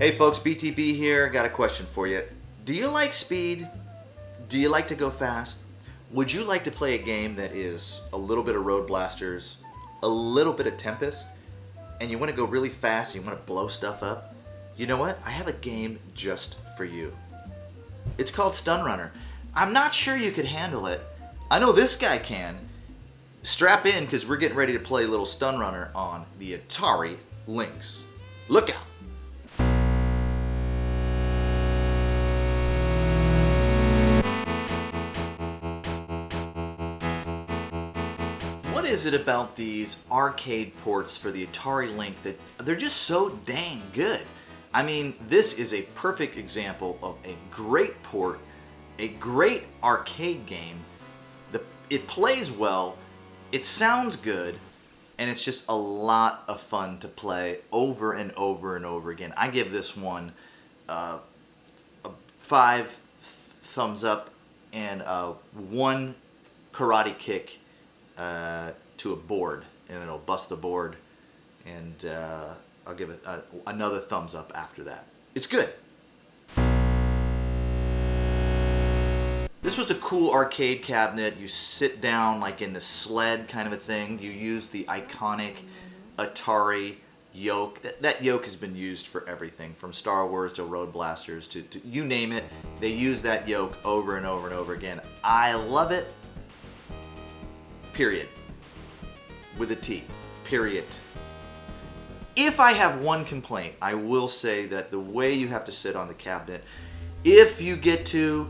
Hey folks, BTB here. Got a question for you. Do you like speed? Do you like to go fast? Would you like to play a game that is a little bit of Road Blasters, a little bit of Tempest, and you want to go really fast, you want to blow stuff up? You know what? I have a game just for you. It's called Stun Runner. I'm not sure you could handle it. I know this guy can. Strap in, because we're getting ready to play a little Stun Runner on the Atari Lynx. Look out! What is it about these arcade ports for the Atari Lynx that they're just so dang good? I mean, this is a perfect example of a great port, a great arcade game. It plays well, it sounds good, and it's just a lot of fun to play over and over and over again. I give this one a 5 thumbs up and 1 karate kick to a board, and it'll bust the board, and I'll give it another thumbs up after that. It's good. This was a cool arcade cabinet. You sit down like in the sled kind of a thing. You use the iconic Atari yoke. That yoke has been used for everything, from Star Wars to Road Blasters to you name it. They use that yoke over and over and over again. I love it. Period. With a T. Period. If I have one complaint, I will say that the way you have to sit on the cabinet, if you get too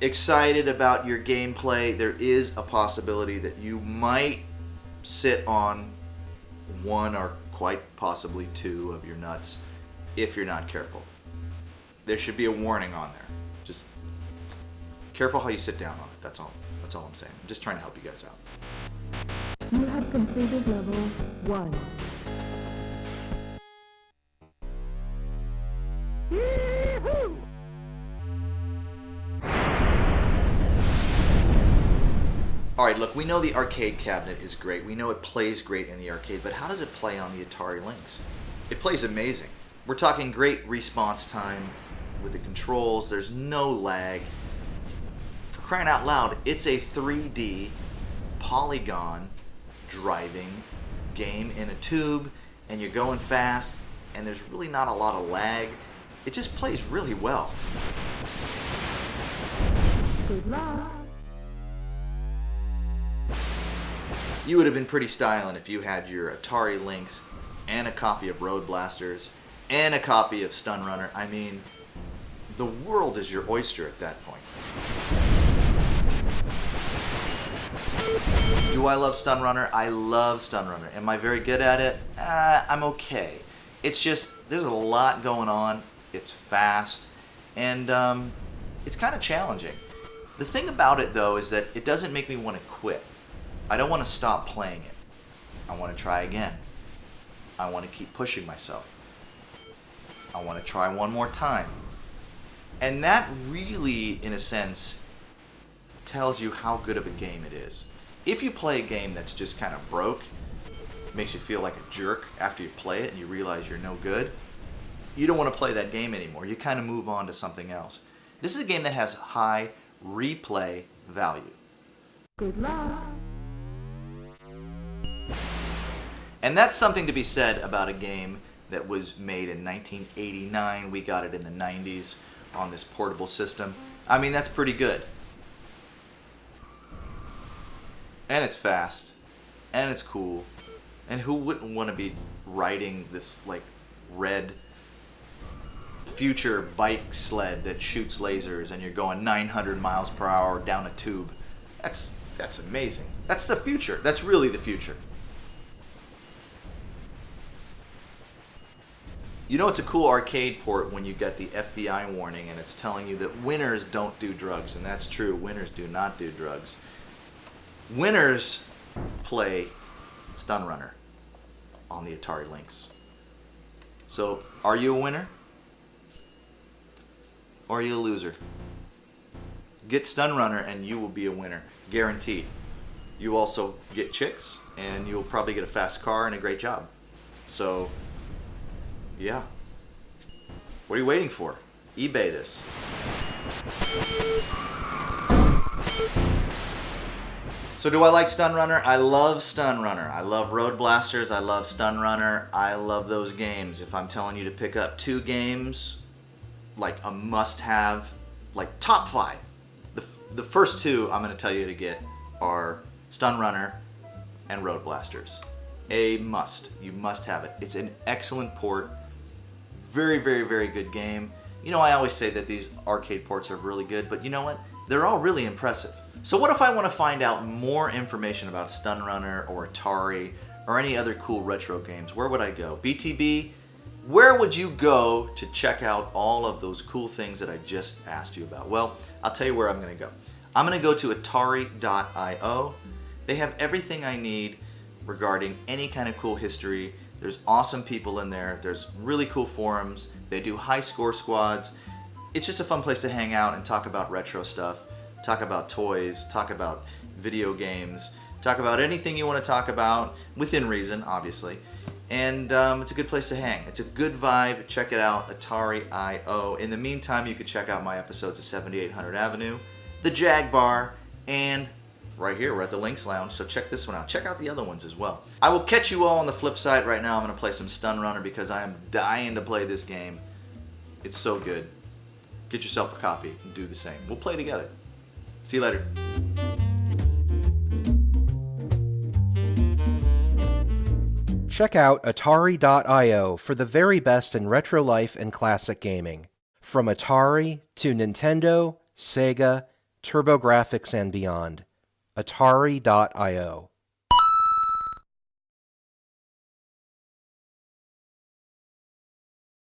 excited about your gameplay, there is a possibility that you might sit on 1 or quite possibly 2 of your nuts if you're not careful. There should be a warning on there. Just careful how you sit down on it. That's all I'm saying. I'm just trying to help you guys out. You have completed level 1. Yee-hoo! Alright, look, we know the arcade cabinet is great. We know it plays great in the arcade, but how does it play on the Atari Lynx? It plays amazing. We're talking great response time with the controls. There's no lag. For crying out loud, it's a 3D polygon driving game in a tube, and you're going fast, and there's really not a lot of lag. It just plays really well. Good luck. You would have been pretty styling if you had your Atari Lynx and a copy of Road Blasters and a copy of Stun Runner. I mean, the world is your oyster at that point. Do I love Stun Runner? I love Stun Runner. Am I very good at it? I'm okay. It's just, there's a lot going on. It's fast, and it's kind of challenging. The thing about it, though, is that it doesn't make me want to quit. I don't want to stop playing it. I want to try again. I want to keep pushing myself. I want to try one more time. And that really, in a sense, tells you how good of a game it is. If you play a game that's just kind of broke, makes you feel like a jerk after you play it and you realize you're no good, you don't want to play that game anymore. You kind of move on to something else. This is a game that has high replay value. Good luck. And that's something to be said about a game that was made in 1989. We got it in the 90s on this portable system. I mean, that's pretty good. And it's fast. And it's cool. And who wouldn't want to be riding this, like, red future bike sled that shoots lasers and you're going 900 miles per hour down a tube? That's amazing. That's the future. That's really the future. You know, it's a cool arcade port when you get the FBI warning and it's telling you that winners don't do drugs, and that's true. Winners do not do drugs. Winners play Stun Runner on the Atari Lynx. So, are you a winner? Or are you a loser? Get Stun Runner and you will be a winner, guaranteed. You also get chicks, and you'll probably get a fast car and a great job. So, yeah. What are you waiting for? eBay this. So do I like Stun Runner? I love Stun Runner. I love Road Blasters. I love Stun Runner. I love those games. If I'm telling you to pick up 2 games, like a must-have, like top 5, the first 2 I'm going to tell you to get are Stun Runner and Road Blasters. A must. You must have it. It's an excellent port. Very, very, very good game. You know, I always say that these arcade ports are really good, but you know what? They're all really impressive. So what if I want to find out more information about Stun Runner or Atari or any other cool retro games? Where would I go? BTB, where would you go to check out all of those cool things that I just asked you about? Well, I'll tell you where I'm going to go. I'm going to go to Atari.io. They have everything I need regarding any kind of cool history. There's awesome people in there. There's really cool forums. They do high score squads. It's just a fun place to hang out and talk about retro stuff. Talk about toys, talk about video games, talk about anything you want to talk about, within reason, obviously. And it's a good place to hang. It's a good vibe. Check it out, Atari.io. In the meantime, you can check out my episodes of 7800 Avenue, the Jag Bar, and right here, we're at the Lynx Lounge, so check this one out. Check out the other ones as well. I will catch you all on the flip side. Right now, I'm going to play some Stun Runner because I am dying to play this game. It's so good. Get yourself a copy and do the same. We'll play together. See you later. Check out Atari.io for the very best in retro life and classic gaming. From Atari to Nintendo, Sega, TurboGrafx, and beyond. Atari.io